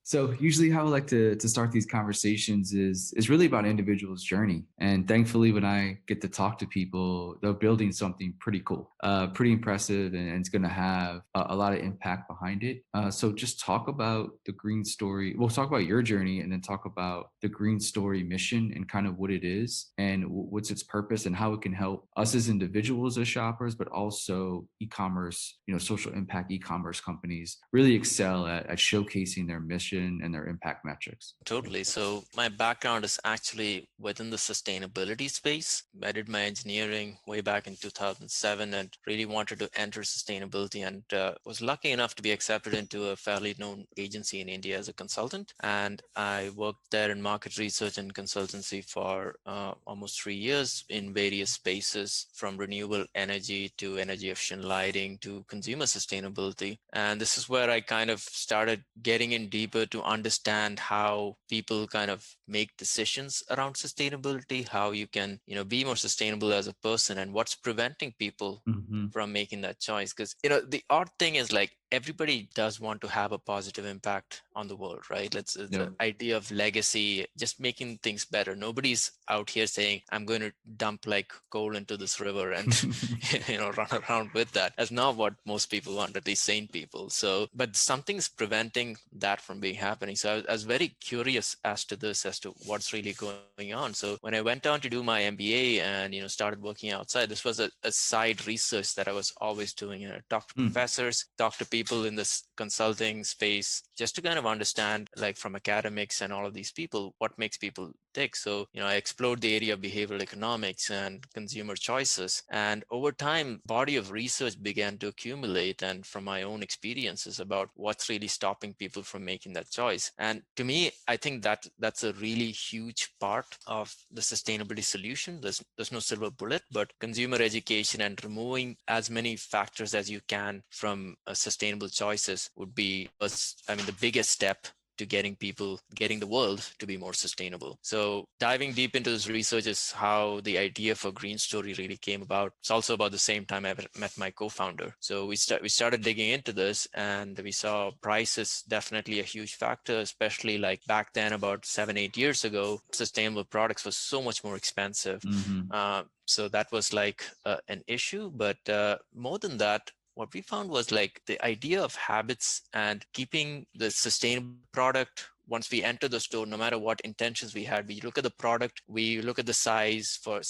So usually how I like to start these conversations is really about individual's journey. And thankfully when I get to talk to people, they're building something pretty cool, pretty impressive, and it's gonna have a lot of impact behind it. So just talk about the Green Story. We'll talk about your journey and then talk about the Green Story mission and kind of what it is and what's its purpose and how it can help us as individuals as shoppers, but also e-commerce, social impact e-commerce companies really excel at showcasing their mission and their impact metrics. Totally. So my background is actually within the sustainability space. I did my engineering way back in 2007 and really wanted to enter sustainability, and was lucky enough to be accepted into a fairly known agency in India as a consultant. And I worked there in market research and consultancy for almost 3 years in various spaces, from renewable energy to energy efficient lighting to consumer sustainability. And this is where I kind of started getting in deeper to understand how people kind of make decisions around sustainability, how you can, be more sustainable as a person, and what's preventing people Hmm. from making that choice. Because, the odd thing is, like, everybody does want to have a positive impact on the world, right? The Yep. idea of legacy, just making things better. Nobody's out here saying, I'm going to dump like coal into this river and, run around with that. That's not what most people want, at least sane people. So, but something's preventing that from being happening. So I was very curious as to this, as to what's really going on. So when I went on to do my MBA and, started working outside, this was a side research that I was always doing. Talk to Mm. professors, talk to people in this consulting space, just to kind of understand, like, from academics and all of these people, what makes people tick. So, I explored the area of behavioral economics and consumer choices. And over time, body of research began to accumulate, and from my own experiences about what's really stopping people from making that choice. And to me, I think that that's a really huge part of the sustainability solution. There's no silver bullet, but consumer education and removing as many factors as you can from sustainable choices would be, the biggest step to getting the world to be more sustainable. So diving deep into this research is how the idea for GreenStory really came about. It's also about the same time I met my co-founder. So we started digging into this, and we saw price is definitely a huge factor, especially like back then, about 7-8 years ago, sustainable products was so much more expensive. Hmm. So that was like an issue. But more than that, what we found was like the idea of habits and keeping the sustainable product. Once we enter the store, no matter what intentions we had, we look at the product, we look at the size, for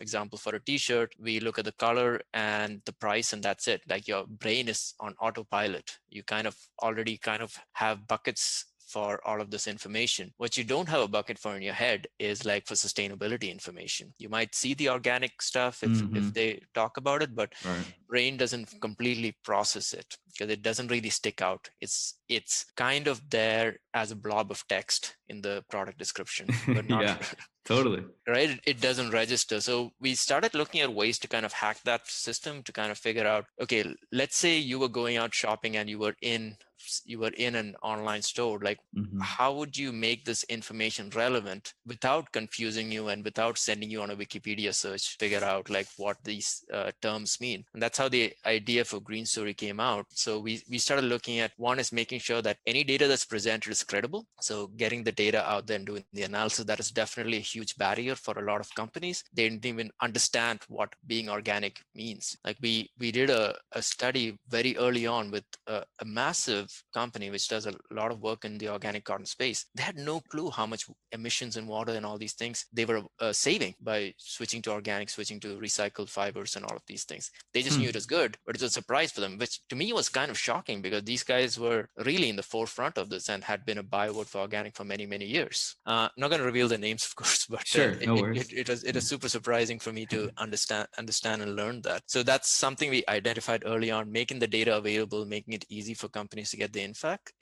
example, for a t-shirt, we look at the color and the price, and that's it. Like, your brain is on autopilot. You kind of already kind of have buckets for all of this information. What you don't have a bucket for in your head is like for sustainability information. You might see the organic stuff if Hmm. they talk about it, but Right. brain doesn't completely process it because it doesn't really stick out. It's kind of there as a blob of text in the product description, but not Yeah, totally. right. It doesn't register. So we started looking at ways to kind of hack that system to kind of figure out, okay, let's say you were going out shopping and you were in an online store. Like, Hmm. how would you make this information relevant without confusing you and without sending you on a Wikipedia search to figure out like what these terms mean? And that's how the idea for GreenStory came out. So we started looking at, one is making sure that any data that's presented is credible. So getting the data out there and doing the analysis, that is definitely a huge barrier for a lot of companies. They didn't even understand what being organic means. Like, we did a study very early on with a massive company which does a lot of work in the organic cotton space. They had no clue how much emissions in water and all these things they were saving by switching to organic, switching to recycled fibers and all of these things. They just knew it was good, but it was a surprise for them, which to me was kind of shocking because these guys were really in the forefront of this and had been a byword for organic for many, many years. Not going to reveal the names, of course, but Sure, no it, it, worries. it was it was super surprising for me to understand and learn that. So that's something we identified early on, making the data available, making it easy for companies to get the impact,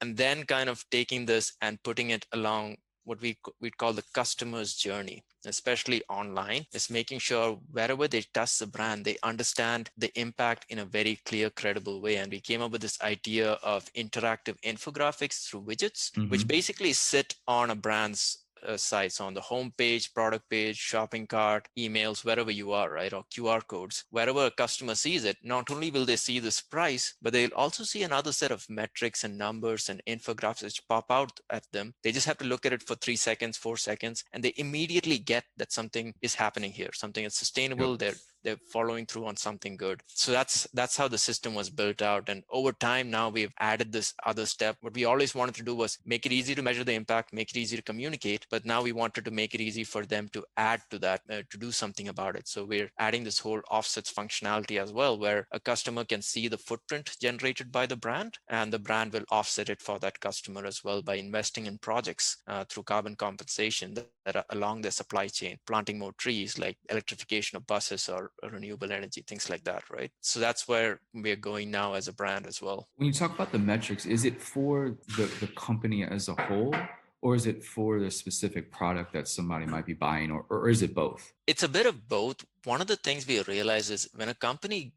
and then kind of taking this and putting it along what we'd call the customer's journey, especially online, is making sure wherever they touch the brand, they understand the impact in a very clear, credible way. And we came up with this idea of interactive infographics through widgets, which Hmm. basically sit on a brand's sites on the home page, product page, shopping cart, emails, wherever you are, right? Or QR codes. Wherever a customer sees it, not only will they see this price, but they'll also see another set of metrics and numbers and infographics which pop out at them. They just have to look at it for 3 seconds, 4 seconds, and they immediately get that something is happening here, something is Yep. sustainable. They're following through on something good. So that's how the system was built out. And over time now we've added this other step. What we always wanted to do was make it easy to measure the impact, make it easy to communicate, but now we wanted to make it easy for them to add to that, to do something about it. So we're adding this whole offsets functionality as well, where a customer can see the footprint generated by the brand, and the brand will offset it for that customer as well by investing in projects through carbon compensation that are along their supply chain, planting more trees like electrification of buses or renewable energy, things like that, right? So that's where we're going now as a brand as well. When you talk about the metrics, is it for the company as a whole, or is it for the specific product that somebody might be buying, or is it both? It's a bit of both. One of the things we realize is when a company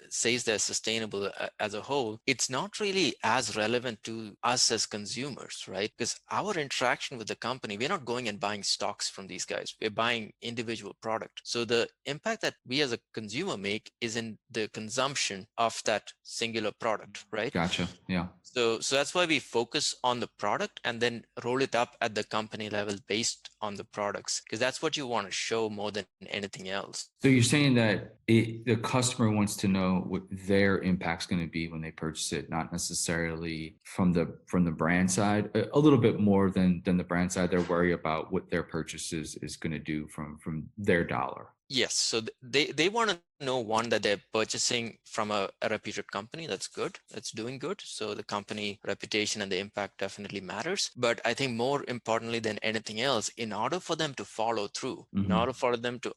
says they're sustainable as a whole, it's not really as relevant to us as consumers, right? Because our interaction with the company, we're not going and buying stocks from these guys. We're buying individual product. So the impact that we as a consumer make is in the consumption of that singular product, right? Gotcha. Yeah. So that's why we focus on the product and then roll it up at the company level based on the products, because that's what you want to show more than anything else. So you're saying that the customer wants to know what their impact's going to be when they purchase it, not necessarily from the brand side. A little bit more than the brand side. They're worried about what their purchases is going to do from their dollar. Yes, so they want to know, one, that they're purchasing from a reputed company that's good, that's doing good. So the company reputation and the impact definitely matters. But I think more importantly than anything else, in order for them to follow through, in Mm-hmm. order for them to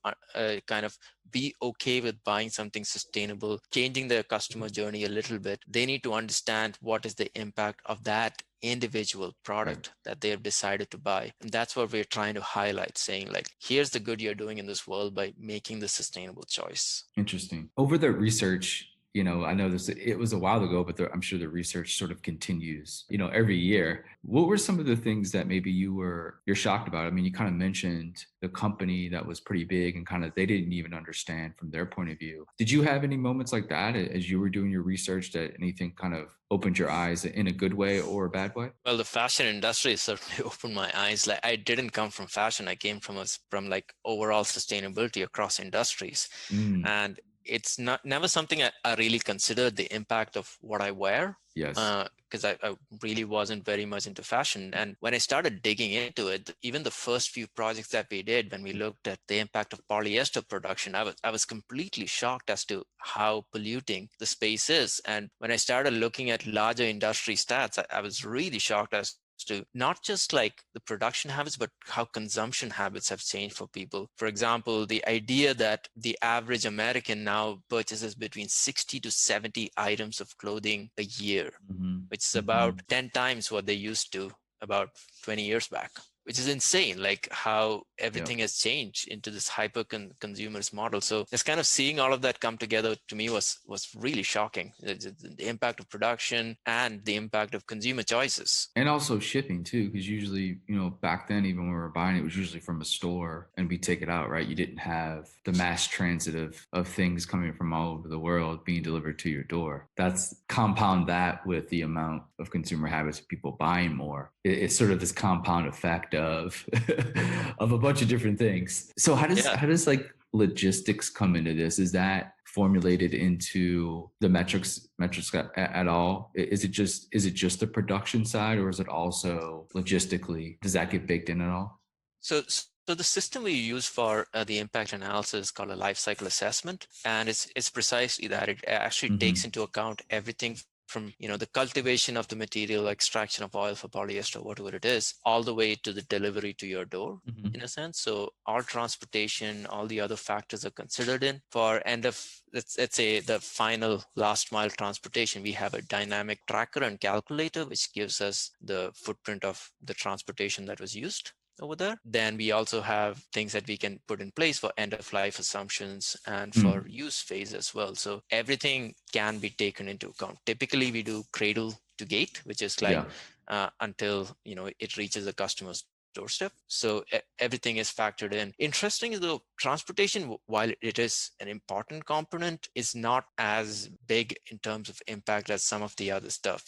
kind of be okay with buying something sustainable, changing their customer journey a little bit, they need to understand what is the impact of that individual Right. product that they have decided to buy. And that's what we're trying to highlight, saying like, here's the good you're doing in this world by making the sustainable choice. Interesting. Over the research, I know this, it was a while ago, but I'm sure the research sort of continues, every year. What were some of the things that maybe you're shocked about? I mean, you kind of mentioned the company that was pretty big and kind of they didn't even understand from their point of view. Did you have any moments like that as you were doing your research, that anything kind of opened your eyes in a good way or a bad way? Well, the fashion industry certainly opened my eyes. Like, I didn't come from fashion. I came from like overall sustainability across industries. Mm, And it's not never something I really considered the impact of what I wear, yes. because I really wasn't very much into fashion. And when I started digging into it, even the first few projects that we did, when we looked at the impact of polyester production, I was completely shocked as to how polluting the space is. And when I started looking at larger industry stats, I was really shocked as to not just like the production habits, but how consumption habits have changed for people. For example, the idea that the average American now purchases between 60 to 70 items of clothing a year, Mm-hmm. which is Mm-hmm. about 10 times what they used to about 20 years back, which is insane, like how Yeah. everything has changed into this hyper consumers model. So just kind of seeing all of that come together to me was really shocking. The impact of production and the impact of consumer choices. And also shipping too, because usually, back then, even when we were buying it was usually from a store and we take it out, right? You didn't have the mass transit of things coming from all over the world being delivered to your door. That's compound that with the amount of consumer habits of people buying more. It's sort of this compound effect of of a bunch of different things. So Yeah. how does like logistics come into this? Is that formulated into the metrics at all? Is it just the production side, or is it also logistically, does that get baked in at all? So the system we use for the impact analysis is called a life cycle assessment, and it's precisely that. It actually takes Mm-hmm. into account everything from the cultivation of the material, extraction of oil for polyester, whatever it is, all the way to the delivery to your door, Mm-hmm. in a sense. So all transportation, all the other factors are considered in. For end of, let's say, the final last mile transportation, we have a dynamic tracker and calculator which gives us the footprint of the transportation that was used over there. Then we also have things that we can put in place for end of life assumptions and for use phase as well. So everything can be taken into account. Typically, we do cradle to gate, which is like Yeah. until it reaches the customer's doorstep. So everything is factored in. Interesting though, transportation, while it is an important component, is not as big in terms of impact as some of the other stuff.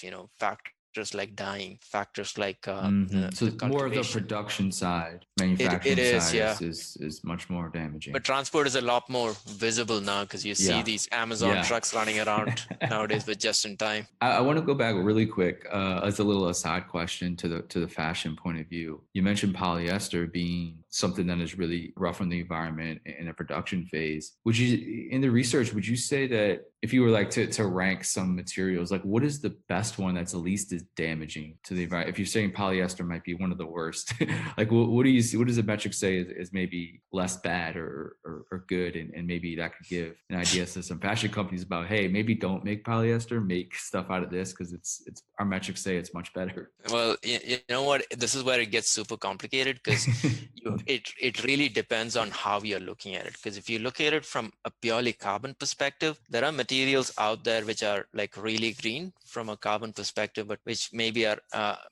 Factors like dyeing, factors like So the more of the cultivation. production side, It manufacturing is, side yeah. is much more But damaging. transport is a lot more visible now because you see Yeah. these Amazon Yeah. trucks running around nowadays with just in time. I want to go back really quick as a little aside question to the fashion point of view. You mentioned polyester being something that is really rough on the environment in a production phase. Would you, in the research, would you say that if you were like to rank some materials, like what is the best one that's the least as damaging to the environment? If you're saying polyester might be one of the worst, like what do you see? What does the metric say is maybe less bad or good? And maybe that could give an idea to some fashion companies about, hey, maybe don't make polyester, make stuff out of this because it's our metrics say it's much better. Well, you know what? This is where it gets super complicated because it really depends on how you're looking at it. Because if you look at it from a purely carbon perspective, there are materials out there which are like really green from a carbon perspective, but which maybe are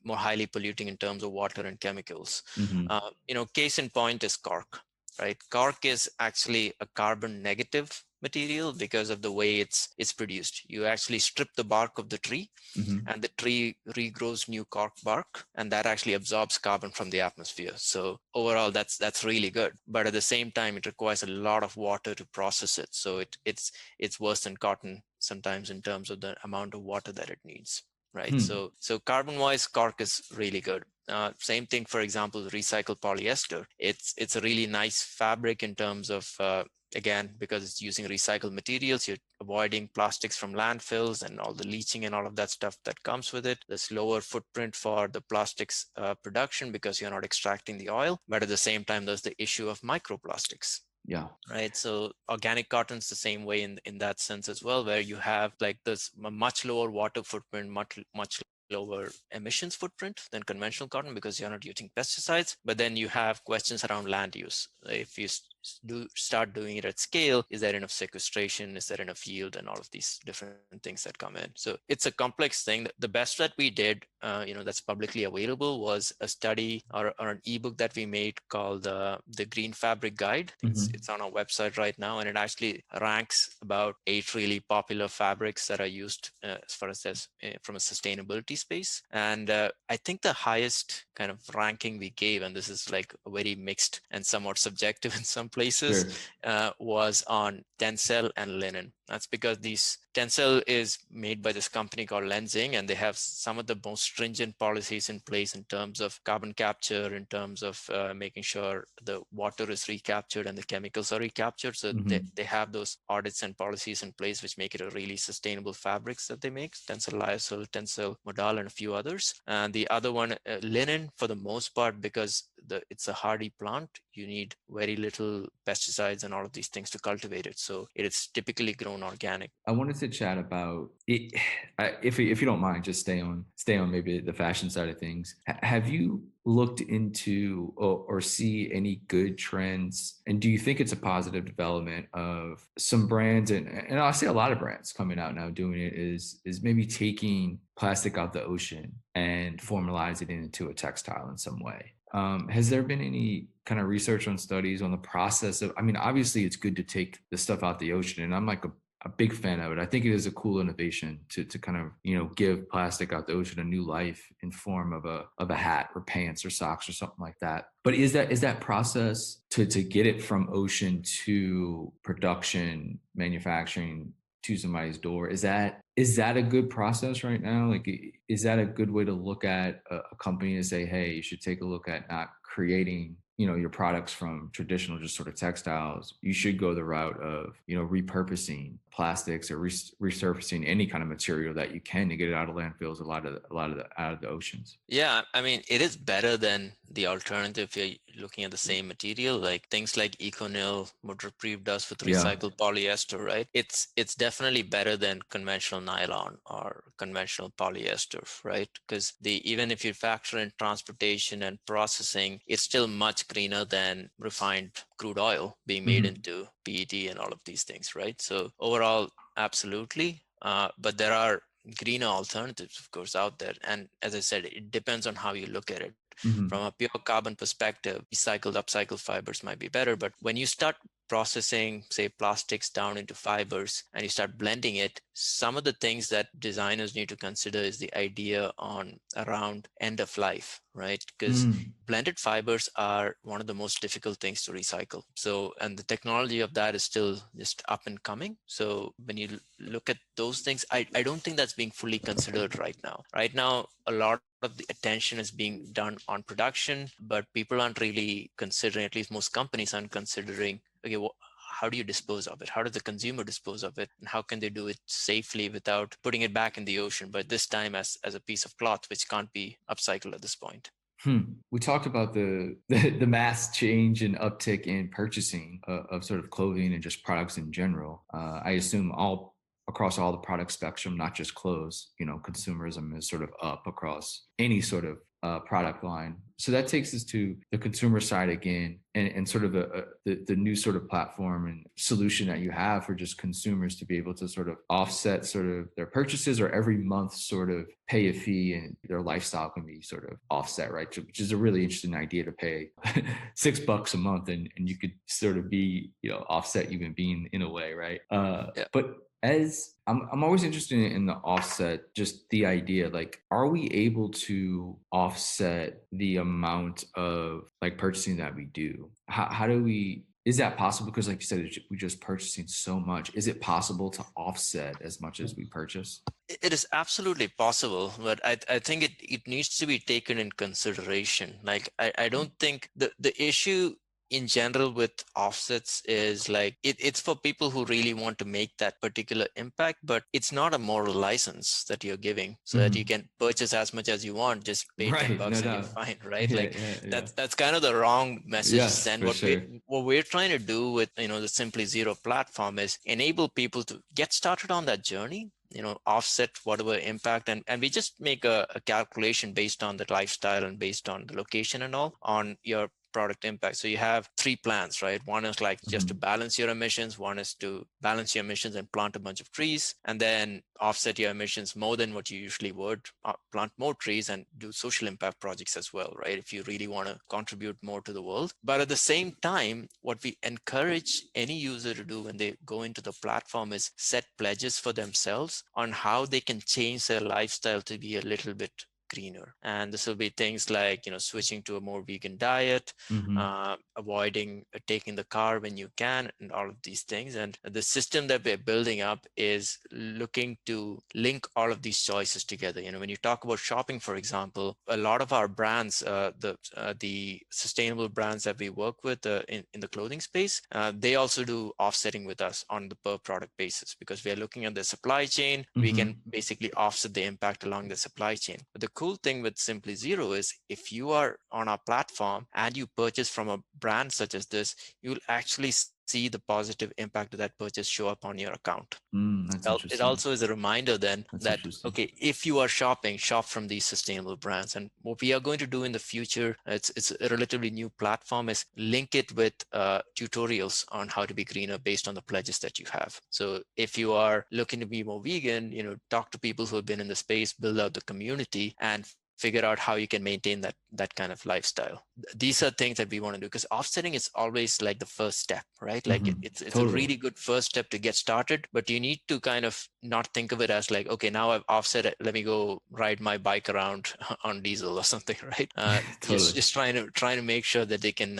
more highly polluting in terms of water and chemicals. Mm-hmm. Case in point is cork, right? Cork is actually a carbon negative material because of the way it's produced. You actually strip the bark of the tree Mm-hmm. and the tree regrows new cork bark, and that actually absorbs carbon from the atmosphere. So overall that's really good, but at the same time it requires a lot of water to process it. So it's worse than cotton sometimes in terms of the amount of water that it needs, right? Hmm. So carbon wise, cork is really good. Same thing, for example, recycled polyester. It's a really nice fabric in terms of again, because it's using recycled materials, you're avoiding plastics from landfills and all the leaching and all of that stuff that comes with it. There's lower footprint for the plastics production because you're not extracting the oil. But at the same time, there's the issue of microplastics. Yeah. Right. So organic cotton's the same way in that sense as well, where you have like this much lower water footprint, much lower emissions footprint than conventional cotton because you're not using pesticides. But then you have questions around land use. If you do start doing it at scale, is there enough sequestration? Is there enough yield? And all of these different things that come in. So it's a complex thing. The best that we did, that's publicly available was a study or an ebook that we made called the Green Fabric Guide. I think Mm-hmm. it's on our website right now, and it actually ranks about 8 really popular fabrics that are used as far as this from a sustainability space. And I think the highest kind of ranking we gave, and this is like very mixed and somewhat subjective in some places, Sure. was on tencel and linen. That's because these tencel is made by this company called Lenzing, and they have some of the most stringent policies in place in terms of carbon capture, in terms of making sure the water is recaptured and the chemicals are recaptured. So Mm-hmm. they have those audits and policies in place, which make it a really sustainable fabrics that they make. Tencel lyocell, tencel modal, and a few others. And the other one, linen, for the most part, because it's a hardy plant, you need very little pesticides and all of these things to cultivate it. So it is typically grown organic. I wanted to chat about it, if you don't mind, just stay on maybe the fashion side of things. Have you looked into or see any good trends, and do you think it's a positive development of some brands and I say a lot of brands coming out now doing it is maybe taking plastic out the ocean and formalizing it into a textile in some way? Has there been any kind of research on studies on the process of, I mean, obviously it's good to take the stuff out the ocean, and I'm like a big fan of it. I think it is a cool innovation to kind of, give plastic out the ocean a new life in form of a hat or pants or socks or something like that. But is that process to get it from ocean to production, manufacturing to somebody's door, is that a good process right now? Like, is that a good way to look at a company and say, hey, you should take a look at not creating your products from traditional just sort of textiles? You should go the route of repurposing plastics or resurfacing any kind of material that you can to get it out of landfills, out of the oceans. Yeah, I mean, it is better than the alternative if you're looking at the same material, like things like Econil, what Reprieve does with Yeah. recycled polyester, right? It's definitely better than conventional nylon or conventional polyester, right? Because even if you factor in transportation and processing, it's still much greener than refined crude oil being made Mm-hmm. into PET and all of these things, right? So overall, absolutely. But there are greener alternatives, of course, out there. And as I said, it depends on how you look at it. From Hmm. a pure carbon perspective, recycled, upcycled fibers might be better. But when you start processing, say, plastics down into fibers and you start blending it, some of the things that designers need to consider is the idea on around end of life, right? Because Mm. blended fibers are one of the most difficult things to recycle. So, and the technology of that is still just up and coming. So when you look at those things, I don't think that's being fully considered right now. Right now, a lot of the attention is being done on production, but people aren't really considering, at least most companies aren't considering, okay, well, how do you dispose of it? How does the consumer dispose of it? And how can they do it safely without putting it back in the ocean, but this time as a piece of cloth, which can't be upcycled at this point? Hmm. We talked about the mass change and uptick in purchasing of sort of clothing and just products in general. I assume all across all the product spectrum, not just clothes. Consumerism is sort of up across any sort of product line. So that takes us to the consumer side again, and sort of the new sort of platform and solution that you have for just consumers to be able to sort of offset sort of their purchases, or every month sort of pay a fee, and their lifestyle can be sort of offset, right? Which is a really interesting idea, to pay $6 a month, and you could sort of be, offset human being in a way, right? Yeah. But as I'm always interested in the offset, just the idea, like, are we able to offset the amount of like purchasing that we do? How do we, is that possible? Because like you said, we're just purchasing so much. Is it possible to offset as much as we purchase? It is absolutely possible, but I think it needs to be taken in consideration. Like I don't think the issue in general with offsets is like it's for people who really want to make that particular impact, but it's not a moral license that you're giving so that you Hmm. can purchase as much as you want, just pay 10 Right. No bucks and you're doubt. fine, right? Yeah. Like Yeah. Yeah. that's kind of the wrong message to Yes, send. for sure. What we're trying to do with the Simply Zero platform is enable people to get started on that journey, offset whatever impact, and we just make a calculation based on the lifestyle and based on the location and all on your product impact. So you have three plans, right? One is like just to Hmm. balance your emissions, one is to balance your emissions and plant a bunch of trees, and then offset your emissions more than what you usually would, plant more trees and do social impact projects as well, right? If you really want to contribute more to the world. But at the same time, what we encourage any user to do when they go into the platform is set pledges for themselves on how they can change their lifestyle to be a little bit greener. And this will be things like, switching to a more vegan diet, Hmm. avoiding taking the car when you can, and all of these things. And the system that we're building up is looking to link all of these choices together. When you talk about shopping, for example, a lot of our brands, the sustainable brands that we work with in the clothing space, they also do offsetting with us on the per product basis, because we are looking at the supply chain. We can Hmm. basically offset the impact along the supply chain. But the cool thing with Simply Zero is if you are on our platform and you purchase from a brand such as this, you'll actually see the positive impact of that purchase show up on your account. That's Well, it interesting. also is a reminder then That's that, interesting. okay, if you are shopping, shop from these sustainable brands. And what we are going to do in the future, it's a relatively new platform, is link it with tutorials on how to be greener based on the pledges that you have. So if you are looking to be more vegan, talk to people who have been in the space, build out the community, and figure out how you can maintain that kind of lifestyle. These are things that we want to do, because offsetting is always like the first step, right? Like Hmm. it's a Totally. really good first step to get started, but you need to kind of not think of it as like, okay, now I've offset it, let me go ride my bike around on diesel or something, right? Just Totally. just trying to make sure that they can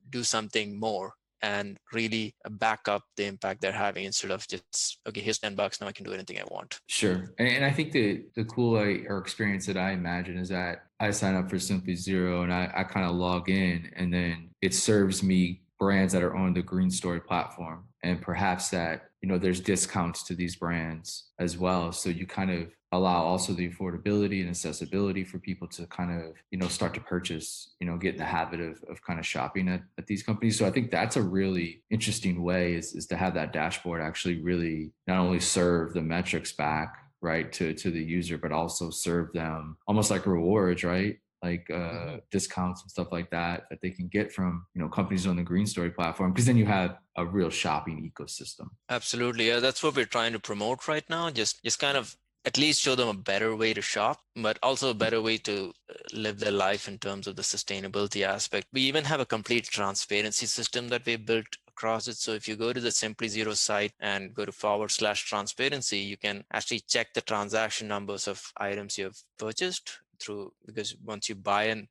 do something more and really back up the impact they're having, instead of just, okay, here's $10, now I can do anything I want. Sure. And I think the cool or experience that I imagine is that I sign up for Simply Zero, and I kind of log in, and then it serves me brands that are on the GreenStory platform. And perhaps that, there's discounts to these brands as well. So you kind of allow also the affordability and accessibility for people to kind of, start to purchase, get in the habit of kind of shopping at these companies. So I think that's a really interesting way, is to have that dashboard actually really not only serve the metrics back, right, to the user, but also serve them almost like rewards, right? Like Mhm. discounts and stuff like that they can get from, companies on the GreenStory platform, because then you have a real shopping ecosystem. Absolutely. Yeah, that's what we're trying to promote right now. Just kind of at least show them a better way to shop, but also a better way to live their life in terms of the sustainability aspect. We even have a complete transparency system that we built across it. So if you go to the Simply Zero site and go to /transparency, you can actually check the transaction numbers of items you have purchased through, because once you buy an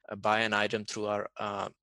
item through our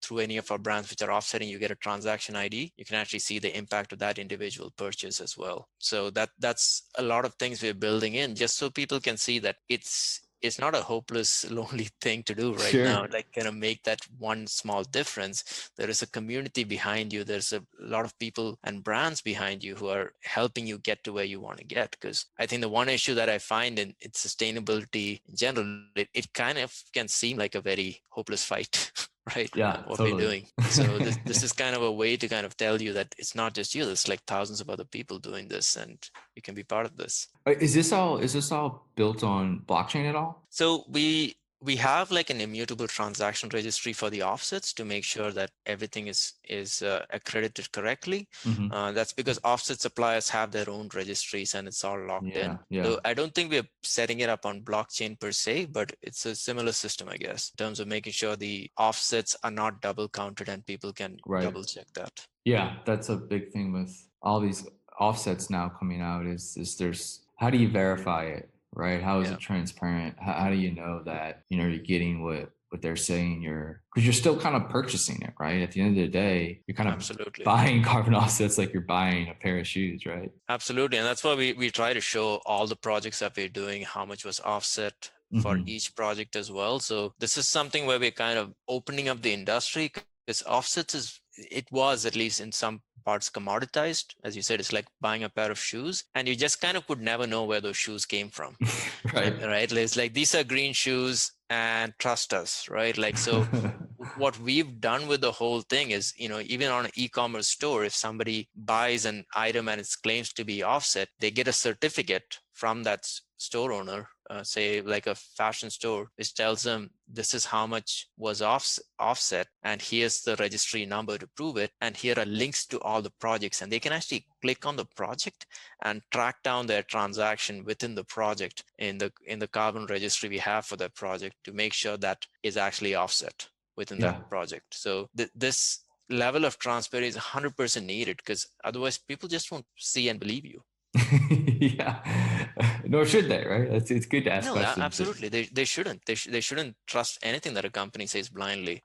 through any of our brands which are offsetting, you get a transaction ID. You can actually see the impact of that individual purchase as well. So that's a lot of things we're building in, just so people can see that it's not a hopeless, lonely thing to do right now. Sure. Like, kind of make that one small difference. There is a community behind you. There's a lot of people and brands behind you who are helping you get to where you want to get. Because I think the one issue that I find in sustainability in general, it kind of can seem like a very hopeless fight, right? Yeah, What we're totally. doing. So this is kind of a way to kind of tell you that it's not just you. There's like thousands of other people doing this, and you can be part of this. Is this all built on blockchain at all? So we have like an immutable transaction registry for the offsets to make sure that everything is accredited correctly. Hmm. That's because offset suppliers have their own registries and it's all locked Yeah, in. yeah, So I don't think we're setting it up on blockchain per se, but it's a similar system, I guess, in terms of making sure the offsets are not double counted and people can right. double check that. Yeah, that's a big thing with all these offsets now coming out is there's how do you verify it, right? How is Yeah, it transparent? How do you know that, you're getting what they're saying because you're still kind of purchasing it, right? At the end of the day, you're kind of absolutely. buying carbon offsets like you're buying a pair of shoes, right? Absolutely. And that's why we try to show all the projects that we're doing, how much was offset for Hmm. each project as well. So this is something where we're kind of opening up the industry, because offsets it was, at least in some parts, commoditized. As you said, it's like buying a pair of shoes and you just kind of could never know where those shoes came from. Right. Right? It's like, these are green shoes and trust us, right? Like, so what we've done with the whole thing is, even on an e-commerce store, if somebody buys an item and it claims to be offset, they get a certificate from that store owner, say like a fashion store, which tells them this is how much was offset, and here's the registry number to prove it, and here are links to all the projects, and they can actually click on the project and track down their transaction within the project in the carbon registry we have for that project, to make sure that is actually offset within that Yeah. project. So this level of transparency is 100% needed, because otherwise people just won't see and believe you. Yeah. Nor should they, right? It's good to ask No, questions. absolutely. They shouldn't. They shouldn't trust anything that a company says blindly.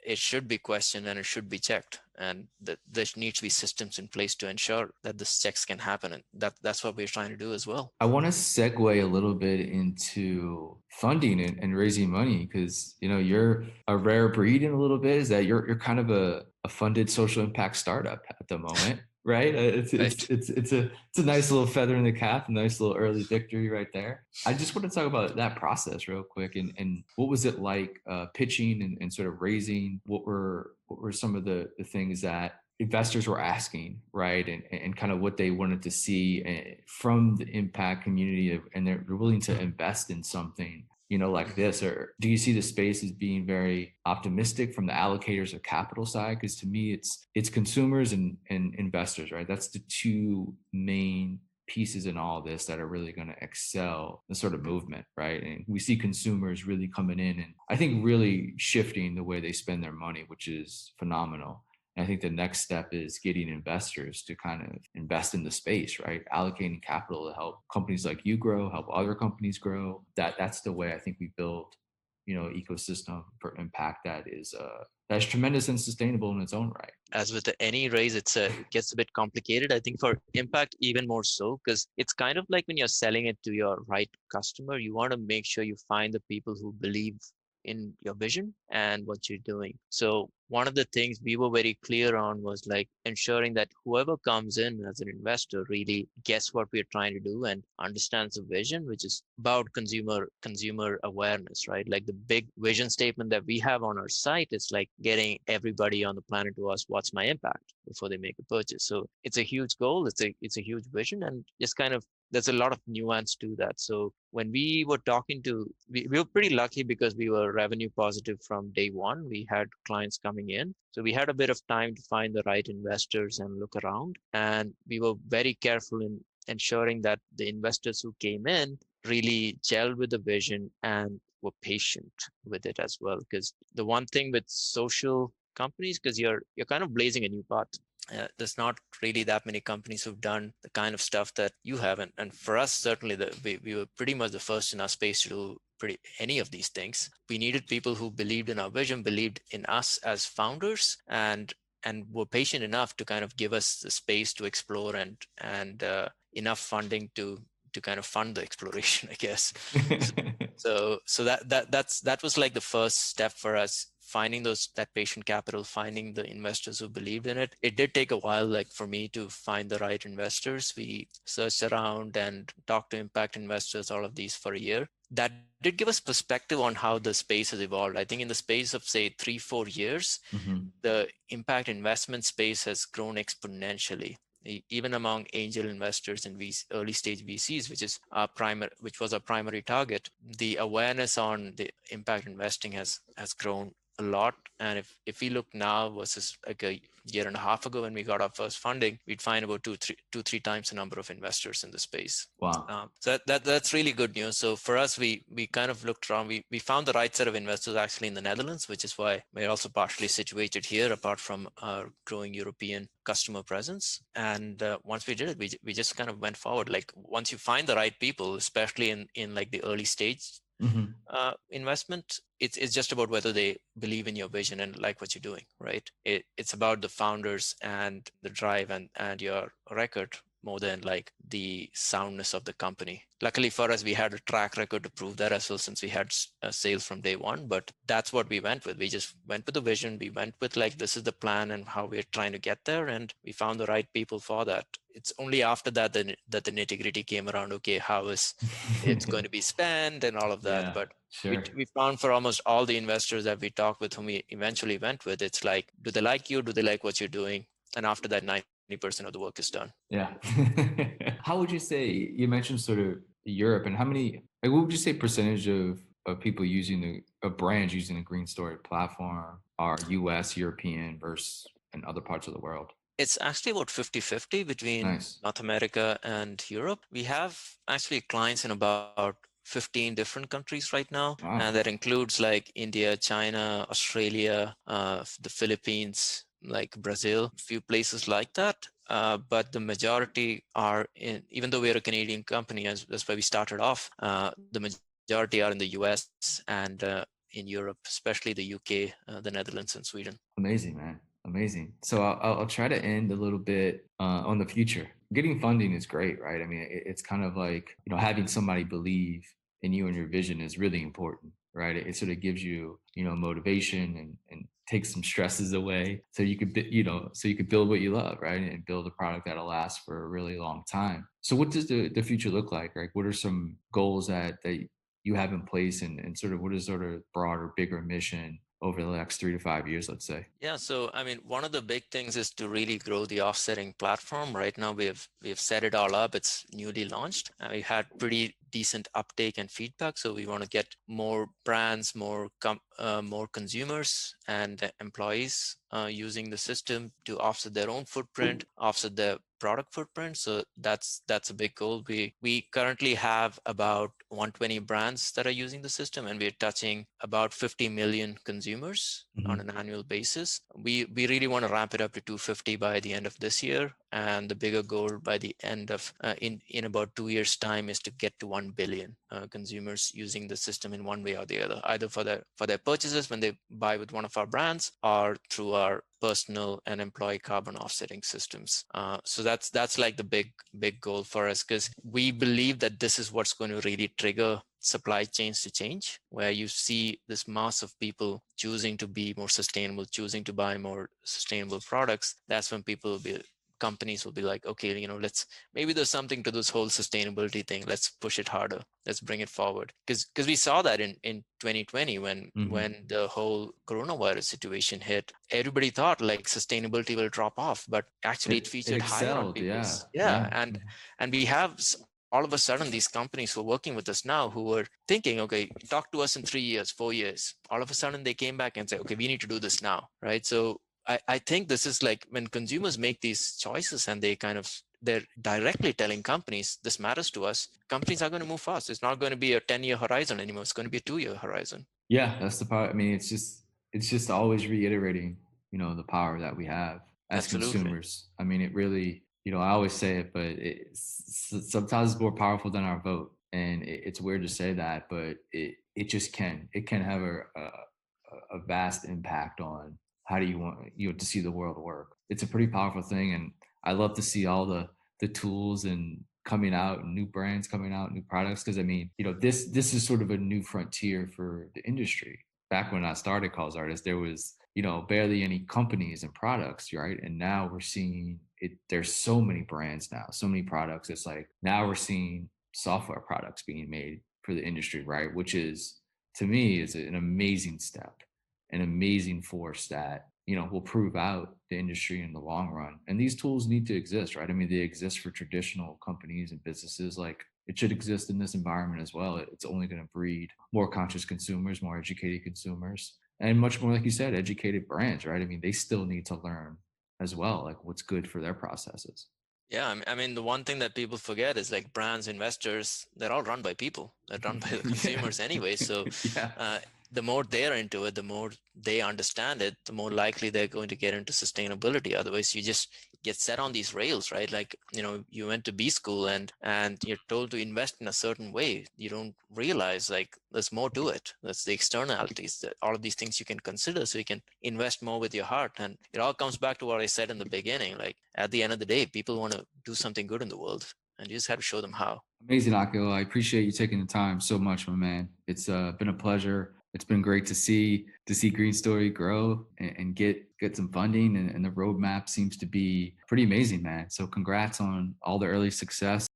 It should be questioned and it should be checked. And there needs to be systems in place to ensure that this checks can happen. And that's what we're trying to do as well. I want to segue a little bit into funding and raising money because you're a rare breed in a little bit. Is that you're kind of a funded social impact startup at the moment, right? Right. It's a nice little feather in the cap, a nice little early victory right there. I just want to talk about that process real quick and what was it like pitching and sort of raising? What were some of the things that investors were asking, right? And kind of what they wanted to see from the impact community and they're willing to invest in something, like Mhm. this? Or do you see the space as being very optimistic from the allocators of capital side? Because to me, it's consumers and investors, right? That's the two main pieces in all this that are really going to excel the sort of movement, right? And we see consumers really coming in and I think really shifting the way they spend their money, which is phenomenal. And I think the next step is getting investors to kind of invest in the space, right? Allocating capital to help companies like you grow, help other companies grow. That's the way I think we build, ecosystem for impact that's tremendous and sustainable in its own right. As with any raise, it gets a bit complicated. I think for impact, even more so, because it's kind of like when you're selling it to your right customer, you want to make sure you find the people who believe in your vision and what you're doing. So one of the things we were very clear on was like ensuring that whoever comes in as an investor really gets what we're trying to do and understands the vision, which is about consumer awareness, right? Like the big vision statement that we have on our site is like getting everybody on the planet to ask what's my impact before they make a purchase. So it's a huge goal, it's a huge vision, and just kind of there's a lot of nuance to that. So when we were talking to, we were pretty lucky because we were revenue positive from day one. We had clients coming in. So we had a bit of time to find the right investors and look around. And we were very careful in ensuring that the investors who came in really gelled with the vision and were patient with it as well. Because the one thing with social companies, because you're kind of blazing a new path. There's not really that many companies who've done the kind of stuff that you have, and for us, certainly, we were pretty much the first in our space to do pretty any of these things. We needed people who believed in our vision, believed in us as founders, and were patient enough to kind of give us the space to explore and enough funding to kind of fund the exploration, I guess. So, so that was like the first step for us, finding that patient capital, finding the investors who believed in it. It did take a while, like for me to find the right investors. We searched around and talked to impact investors, all of these for a year. That did give us perspective on how the space has evolved. I think in the space of say 3-4 years, Mhm. the impact investment space has grown exponentially. Even among angel investors and early stage VCs, which was our primary target, the awareness on the impact investing has grown a lot. And if we look now versus like a year and a half ago when we got our first funding, we'd find about two, three times the number of investors in the space. Wow. So that's really good news. So for us, we kind of looked around. We found the right set of investors actually in the Netherlands, which is why we're also partially situated here, apart from our growing European customer presence. And once we did it, we just kind of went forward. Like once you find the right people, especially in like the early stage Mhm. investment, it's just about whether they believe in your vision and like what you're doing, right? It's about the founders and the drive and your record more than like the soundness of the company. Luckily for us, we had a track record to prove that as well, since we had sales from day one. But that's what we went with. We just went with the vision. We went with like, this is the plan and how we're trying to get there, and we found the right people for that. It's only after that that the nitty gritty came around. Okay, how is it's going to be spent and all of that. Yeah, But sure. we found for almost all the investors that we talked with, whom we eventually went with, it's like, do they like you? Do they like what you're doing? And after that, 90% of the work is done. Yeah. How would you say, you mentioned sort of Europe, and how many, like, what would you say percentage of people using of brands using the Green Story platform are US, European versus in other parts of the world? It's actually about 50-50 between Nice. North America and Europe. We have actually clients in about 15 different countries right now. And Wow. that includes like India, China, Australia, the Philippines, like Brazil, a few places like that. But the majority are in, even though we're a Canadian company, as that's why we started off, the majority are in the US and in Europe, especially the UK, the Netherlands, and Sweden. Amazing, man. Amazing. So I'll try to end a little bit on the future. Getting funding is great, right? I mean, it's kind of like, having somebody believe in you and your vision is really important, right? It sort of gives you, motivation and takes some stresses away, so you could, so you could build what you love, right? And build a product that'll last for a really long time. So what does the future look like? Right? What are some goals that you have in place, and sort of what is sort of broader, bigger mission over the next 3 to 5 years, let's say? Yeah, so I mean, one of the big things is to really grow the offsetting platform. Right now, we have set it all up. It's newly launched. We had pretty decent uptake and feedback. So we want to get more brands, more consumers, and employees using the system to offset their own footprint, offset their product footprint. So that's a big goal. We currently have about 120 brands that are using the system, and we're touching about 50 million consumers on Mhm. an annual basis. We really want to ramp it up to 250 by the end of this year, and the bigger goal by the end of in about 2 years' time is to get to 1 billion consumers using the system in one way or the other, either for their purchases when they buy with one of our brands, or through our personal and employee carbon offsetting systems. So that's like the big goal for us, because we believe that this is what's going to really trigger supply chains to change, where you see this mass of people choosing to be more sustainable, choosing to buy more sustainable products. That's when companies will be like, okay, let's, maybe there's something to this whole sustainability thing. Let's push it harder. Let's bring it forward. Because we saw that in 2020 Mhm. when the whole coronavirus situation hit, everybody thought like sustainability will drop off, but actually it It featured higher on excelled, yeah, people's, yeah. yeah. And we have all of a sudden these companies who are working with us now, who were thinking, okay, talk to us in 3 years, 4 years, all of a sudden they came back and said, okay, we need to do this now, right? So I think this is like when consumers make these choices and they kind of they're directly telling companies this matters to us, companies are going to move fast. It's not going to be a 10-year horizon anymore. It's going to be a 2-year horizon. Yeah, that's the power. I mean, it's just always reiterating, the power that we have as Absolutely. consumers. I mean, it really, I always say it, but sometimes it's more powerful than our vote, and it's weird to say that, but it just can have a vast impact on how do you want to see the world work. It's a pretty powerful thing, and I love to see all the tools and coming out and new brands coming out, new products. Cause I mean, this is sort of a new frontier for the industry. Back when I started Calls Artists, there was, barely any companies and products, right? And now we're seeing it, there's so many brands now, so many products. It's like now we're seeing software products being made for the industry, right? Which is to me is an amazing step, an amazing force that will prove out the industry in the long run. And these tools need to exist, right? I mean, they exist for traditional companies and businesses. Like it should exist in this environment as well. It's only going to breed more conscious consumers, more educated consumers, and much more, like you said, educated brands, right? I mean, they still need to learn as well, like what's good for their processes. Yeah, I mean, the one thing that people forget is like brands, investors, they're all run by people. They're run by the Yeah. consumers anyway. So Yeah. uh, the more they're into it, the more they understand it, the more likely they're going to get into sustainability. Otherwise, you just get set on these rails, right? Like, you went to B school and you're told to invest in a certain way. You don't realize like there's more to it. That's the externalities, that all of these things you can consider so you can invest more with your heart. And it all comes back to what I said in the beginning. Like at the end of the day, people want to do something good in the world, and you just have to show them how. Amazing, Akil. I appreciate you taking the time so much, my man. It's been a pleasure. It's been great to see Green Story grow and get some funding, and the roadmap seems to be pretty amazing, man. So congrats on all the early success